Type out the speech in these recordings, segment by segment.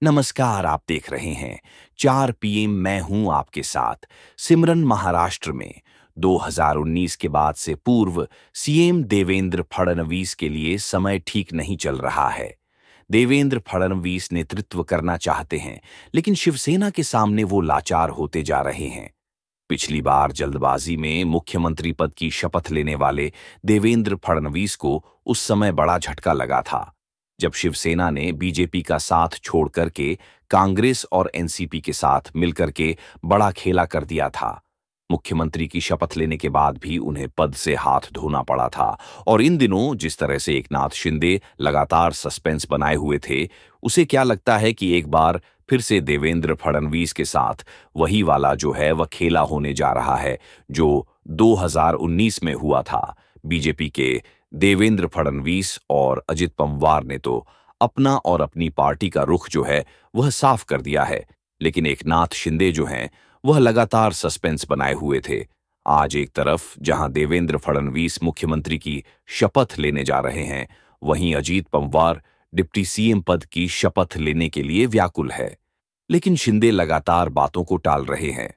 नमस्कार, आप देख रहे हैं 4 पीएम। मैं हूं आपके साथ। सिमरन, महाराष्ट्र में 2019 के बाद से पूर्व सीएम देवेंद्र फडणवीस के लिए समय ठीक नहीं चल रहा है। देवेंद्र फडणवीस नेतृत्व करना चाहते हैं, लेकिन शिवसेना के सामने वो लाचार होते जा रहे हैं। पिछली बार जल्दबाजी में मुख्यमंत्री पद की शपथ लेने वाले देवेंद्र फडणवीस को उस समय बड़ा झटका लगा था, जब शिवसेना ने बीजेपी का साथ छोड़ करके कांग्रेस और एनसीपी के साथ मिलकर के बड़ा खेला कर दिया था। मुख्यमंत्री की शपथ लेने के बाद भी उन्हें पद से हाथ धोना पड़ा था। और इन दिनों जिस तरह से एकनाथ शिंदे लगातार सस्पेंस बनाए हुए थे, उसे क्या लगता है कि एक बार फिर से देवेंद्र फडणवीस के साथ वही वाला जो है वह खेला होने जा रहा है जो 2019 में हुआ था। बीजेपी के देवेंद्र फडणवीस और अजित पवार ने तो अपना और अपनी पार्टी का रुख जो है वह साफ कर दिया है, लेकिन एकनाथ शिंदे जो हैं वह लगातार सस्पेंस बनाए हुए थे। आज एक तरफ जहां देवेंद्र फडणवीस मुख्यमंत्री की शपथ लेने जा रहे हैं, वहीं अजीत पवार डिप्टी सीएम पद की शपथ लेने के लिए व्याकुल है। लेकिन शिंदे लगातार बातों को टाल रहे हैं।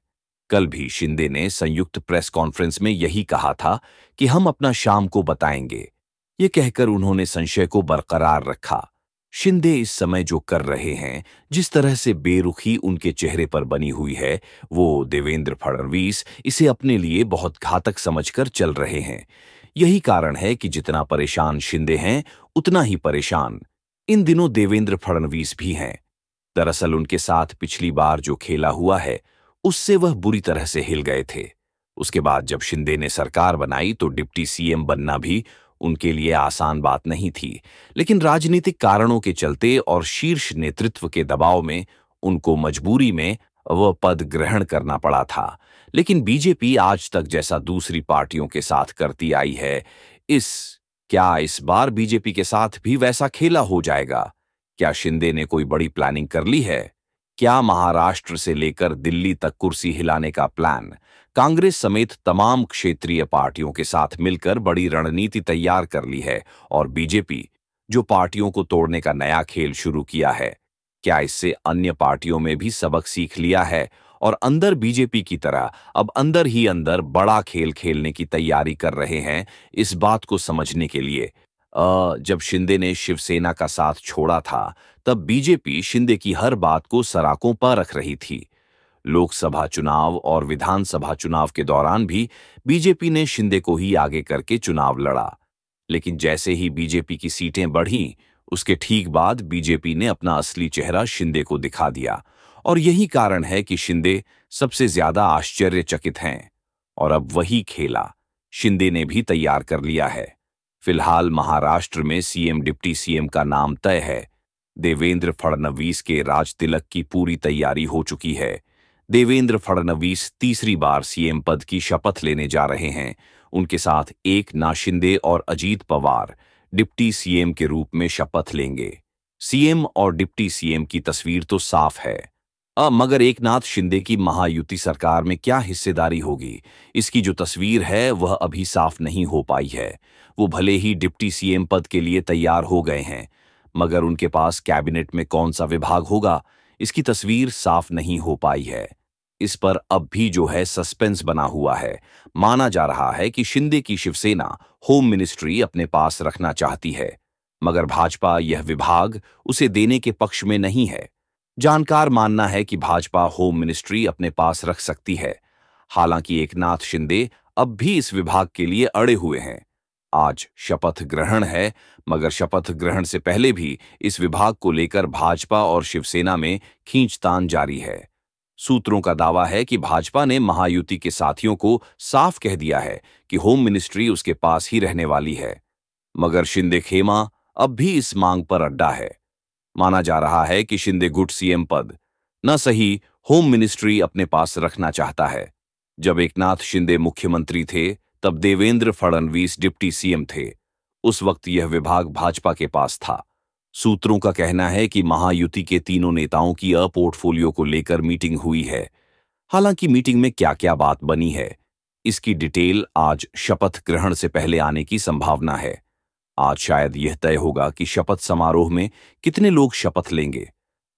कल भी शिंदे ने संयुक्त प्रेस कॉन्फ्रेंस में यही कहा था कि हम अपना शाम को बताएंगे। ये कहकर उन्होंने संशय को बरकरार रखा। शिंदे इस समय जो कर रहे हैं, जिस तरह से बेरुखी उनके चेहरे पर बनी हुई है, वो देवेंद्र फडणवीस इसे अपने लिए बहुत घातक समझकर चल रहे हैं। यही कारण है कि जितना परेशान शिंदे हैं, उतना ही परेशान इन दिनों देवेंद्र फडणवीस भी हैं। दरअसल उनके साथ पिछली बार जो खेला हुआ है, उससे वह बुरी तरह से हिल गए थे। उसके बाद जब शिंदे ने सरकार बनाई तो डिप्टी सीएम बनना भी उनके लिए आसान बात नहीं थी, लेकिन राजनीतिक कारणों के चलते और शीर्ष नेतृत्व के दबाव में उनको मजबूरी में वह पद ग्रहण करना पड़ा था। लेकिन बीजेपी आज तक जैसा दूसरी पार्टियों के साथ करती आई है, इस क्या इस बार बीजेपी के साथ भी वैसा खेला हो जाएगा? क्या शिंदे ने कोई बड़ी प्लानिंग कर ली है? क्या महाराष्ट्र से लेकर दिल्ली तक कुर्सी हिलाने का प्लान? कांग्रेस समेत तमाम क्षेत्रीय पार्टियों के साथ मिलकर बड़ी रणनीति तैयार कर ली है। और बीजेपी जो पार्टियों को तोड़ने का नया खेल शुरू किया है, क्या इससे अन्य पार्टियों में भी सबक सीख लिया है और अंदर बीजेपी की तरह अब अंदर ही अंदर बड़ा खेल खेलने की तैयारी कर रहे हैं? इस बात को समझने के लिए जब शिंदे ने शिवसेना का साथ छोड़ा था, तब बीजेपी शिंदे की हर बात को सराकों पर रख रही थी। लोकसभा चुनाव और विधानसभा चुनाव के दौरान भी बीजेपी ने शिंदे को ही आगे करके चुनाव लड़ा। लेकिन जैसे ही बीजेपी की सीटें बढ़ीं, उसके ठीक बाद बीजेपी ने अपना असली चेहरा शिंदे को दिखा दिया। और यही कारण है कि शिंदे सबसे ज्यादा आश्चर्यचकित हैं। और अब वही खेला शिंदे ने भी तैयार कर लिया है। फिलहाल महाराष्ट्र में सीएम डिप्टी सीएम का नाम तय है। देवेंद्र फडणवीस के राज तिलक की पूरी तैयारी हो चुकी है। देवेंद्र फडणवीस तीसरी बार सीएम पद की शपथ लेने जा रहे हैं। उनके साथ एकनाथ शिंदे और अजीत पवार डिप्टी सीएम के रूप में शपथ लेंगे। सीएम और डिप्टी सीएम की तस्वीर तो साफ है। अब मगर एकनाथ शिंदे की महायुति सरकार में क्या हिस्सेदारी होगी, इसकी जो तस्वीर है वह अभी साफ नहीं हो पाई है। वो भले ही डिप्टी सीएम पद के लिए तैयार हो गए हैं, मगर उनके पास कैबिनेट में कौन सा विभाग होगा, इसकी तस्वीर साफ नहीं हो पाई है। इस पर अब भी जो है सस्पेंस बना हुआ है। माना जा रहा है कि शिंदे की शिवसेना होम मिनिस्ट्री अपने पास रखना चाहती है, मगर भाजपा यह विभाग उसे देने के पक्ष में नहीं है। जानकार मानना है कि भाजपा होम मिनिस्ट्री अपने पास रख सकती है। हालांकि एकनाथ शिंदे अब भी इस विभाग के लिए अड़े हुए हैं। आज शपथ ग्रहण है, मगर शपथ ग्रहण से पहले भी इस विभाग को लेकर भाजपा और शिवसेना में खींचतान जारी है। सूत्रों का दावा है कि भाजपा ने महायुति के साथियों को साफ कह दिया है कि होम मिनिस्ट्री उसके पास ही रहने वाली है, मगर शिंदे खेमा अब भी इस मांग पर अड्डा है। माना जा रहा है कि शिंदे गुट सीएम पद न सही, होम मिनिस्ट्री अपने पास रखना चाहता है। जब एकनाथ शिंदे मुख्यमंत्री थे, तब देवेंद्र फडणवीस डिप्टी सीएम थे। उस वक्त यह विभाग भाजपा के पास था। सूत्रों का कहना है कि महायुति के तीनों नेताओं की पोर्टफोलियो को लेकर मीटिंग हुई है। हालांकि मीटिंग में क्या क्या बात बनी है, इसकी डिटेल आज शपथ ग्रहण से पहले आने की संभावना है। आज शायद यह तय होगा कि शपथ समारोह में कितने लोग शपथ लेंगे।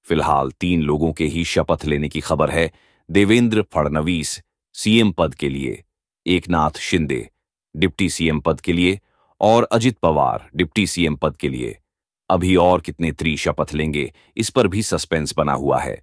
फिलहाल 3 लोगों के ही शपथ लेने की खबर है। देवेंद्र फडणवीस सीएम पद के लिए, एकनाथ शिंदे डिप्टी सीएम पद के लिए और अजित पवार डिप्टी सीएम पद के लिए। अभी और कितने शपथ लेंगे, इस पर भी सस्पेंस बना हुआ है।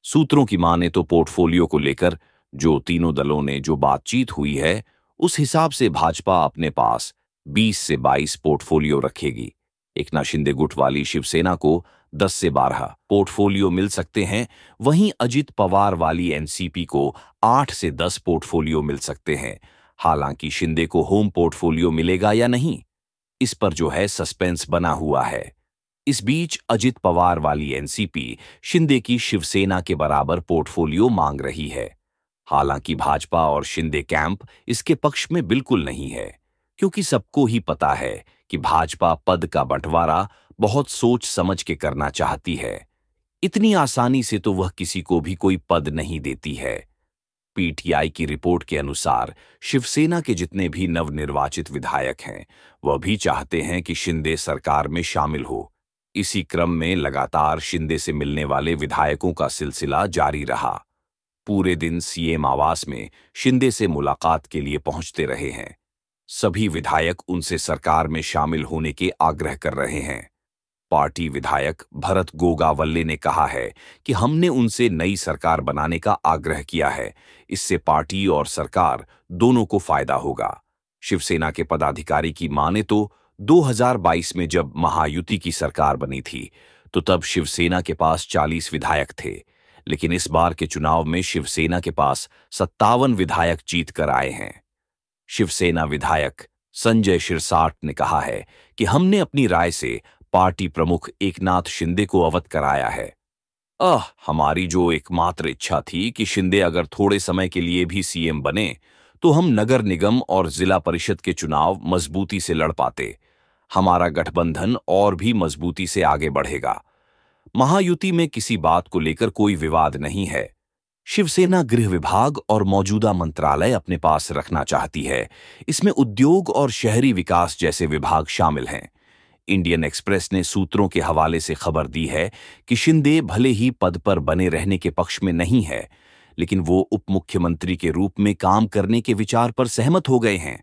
सूत्रों की माने तो पोर्टफोलियो को लेकर जो तीनों दलों ने जो बातचीत हुई है, उस हिसाब से भाजपा अपने पास 20 से 22 पोर्टफोलियो रखेगी। एकनाथ शिंदे गुट वाली शिवसेना को 10 से 12 पोर्टफोलियो मिल सकते हैं, वहीं अजित पवार वाली एनसीपी को 8 से 10 पोर्टफोलियो मिल सकते हैं। हालांकि शिंदे को होम पोर्टफोलियो मिलेगा या नहीं, इस पर जो है सस्पेंस बना हुआ है। इस बीच अजित पवार वाली एनसीपी शिंदे की शिवसेना के बराबर पोर्टफोलियो मांग रही है। हालांकि भाजपा और शिंदे कैंप इसके पक्ष में बिल्कुल नहीं है, क्योंकि सबको ही पता है कि भाजपा पद का बंटवारा बहुत सोच समझ के करना चाहती है। इतनी आसानी से तो वह किसी को भी कोई पद नहीं देती है। पीटीआई की रिपोर्ट के अनुसार शिवसेना के जितने भी नवनिर्वाचित विधायक हैं, वह भी चाहते हैं कि शिंदे सरकार में शामिल हो। इसी क्रम में लगातार शिंदे से मिलने वाले विधायकों का सिलसिला जारी रहा। पूरे दिन सीएम आवास में शिंदे से मुलाकात के लिए पहुंचते रहे हैं। सभी विधायक उनसे सरकार में शामिल होने के आग्रह कर रहे हैं। पार्टी विधायक भरत गोगावल्ले ने कहा है कि हमने उनसे नई सरकार बनाने का आग्रह किया है। इससे पार्टी और सरकार दोनों को फायदा होगा। शिवसेना के पदाधिकारी की माने तो 2022 में जब महायुति की सरकार बनी थी, तो तब शिवसेना के पास 40 विधायक थे, लेकिन इस बार के चुनाव में शिवसेना के पास 57 विधायक जीत कर आए हैं। शिवसेना विधायक संजय शिरसाट ने कहा है कि हमने अपनी राय से पार्टी प्रमुख एकनाथ शिंदे को अवगत कराया है। हमारी जो एकमात्र इच्छा थी कि शिंदे अगर थोड़े समय के लिए भी सीएम बने, तो हम नगर निगम और जिला परिषद के चुनाव मजबूती से लड़ पाते। हमारा गठबंधन और भी मजबूती से आगे बढ़ेगा। महायुति में किसी बात को लेकर कोई विवाद नहीं है। शिवसेना गृह विभाग और मौजूदा मंत्रालय अपने पास रखना चाहती है। इसमें उद्योग और शहरी विकास जैसे विभाग शामिल हैं। इंडियन एक्सप्रेस ने सूत्रों के हवाले से खबर दी है कि शिंदे भले ही पद पर बने रहने के पक्ष में नहीं है, लेकिन वो उप मुख्यमंत्री के रूप में काम करने के विचार पर सहमत हो गए हैं।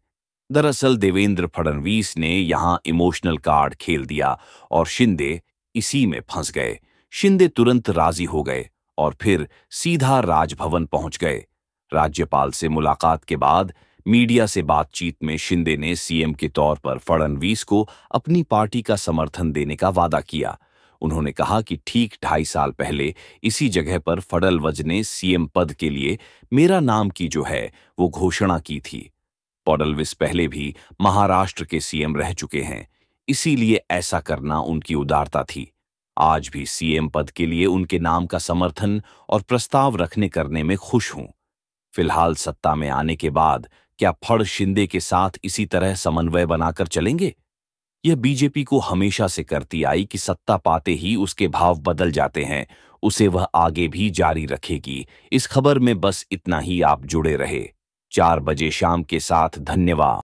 दरअसल देवेंद्र फडणवीस ने यहां इमोशनल कार्ड खेल दिया और शिंदे इसी में फंस गए। शिंदे तुरंत राजी हो गए और फिर सीधा राजभवन पहुंच गए। राज्यपाल से मुलाकात के बाद मीडिया से बातचीत में शिंदे ने सीएम के तौर पर फडणवीस को अपनी पार्टी का समर्थन देने का वादा किया। उन्होंने कहा कि ठीक 2.5 साल पहले इसी जगह पर फडणवीस ने सीएम पद के लिए मेरा नाम की जो है वो घोषणा की थी। फडणवीस पहले भी महाराष्ट्र के सीएम रह चुके हैं, इसीलिए ऐसा करना उनकी उदारता थी। आज भी सीएम पद के लिए उनके नाम का समर्थन और प्रस्ताव रखने करने में खुश हूं। फिलहाल सत्ता में आने के बाद क्या फड शिंदे के साथ इसी तरह समन्वय बनाकर चलेंगे? यह बीजेपी को हमेशा से करती आई कि सत्ता पाते ही उसके भाव बदल जाते हैं, उसे वह आगे भी जारी रखेगी। इस खबर में बस इतना ही। आप जुड़े रहे 4 बजे शाम के साथ। धन्यवाद।